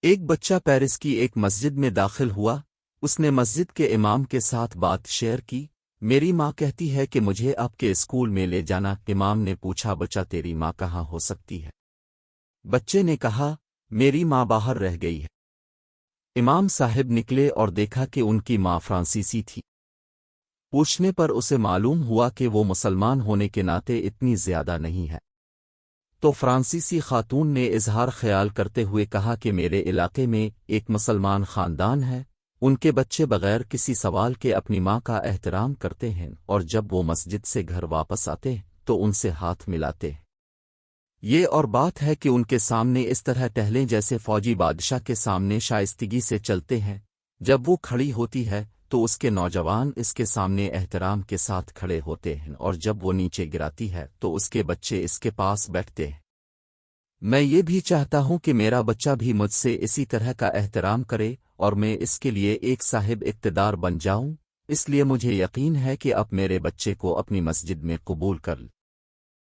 ایک بچہ پیرس کی ایک مسجد میں داخل ہوا۔ اس نے مسجد کے امام کے ساتھ بات شیئر کی۔ میری ماں کہتی ہے کہ مجھے آپ کے اسکول میں لے جانا۔ امام نے پوچھا، بچہ تیری ماں کہاں ہو سکتی ہے؟ بچے نے کہا، میری ماں باہر رہ گئی ہے۔ امام صاحب نکلے اور دیکھا کہ ان کی ماں فرانسیسی تھی۔ پوچھنے پر اسے معلوم ہوا کہ وہ مسلمان ہونے کے ناطے اتنی زیادہ نہیں ہے۔ تو فرانسیسی خاتون نے اظہار خیال کرتے ہوئے کہا کہ میرے علاقے میں ایک مسلمان خاندان ہے، ان کے بچے بغیر کسی سوال کے اپنی ماں کا احترام کرتے ہیں، اور جب وہ مسجد سے گھر واپس آتے ہیں تو ان سے ہاتھ ملاتے ہیں۔ یہ اور بات ہے کہ ان کے سامنے اس طرح ٹہلیں جیسے فوجی بادشاہ کے سامنے شائستگی سے چلتے ہیں۔ جب وہ کھڑی ہوتی ہے تو اس کے نوجوان اس کے سامنے احترام کے ساتھ کھڑے ہوتے ہیں، اور جب وہ نیچے گراتی ہے تو اس کے بچے اس کے پاس بیٹھتے ہیں۔ میں یہ بھی چاہتا ہوں کہ میرا بچہ بھی مجھ سے اسی طرح کا احترام کرے اور میں اس کے لیے ایک صاحب اقتدار بن جاؤں، اس لیے مجھے یقین ہے کہ اب میرے بچے کو اپنی مسجد میں قبول کر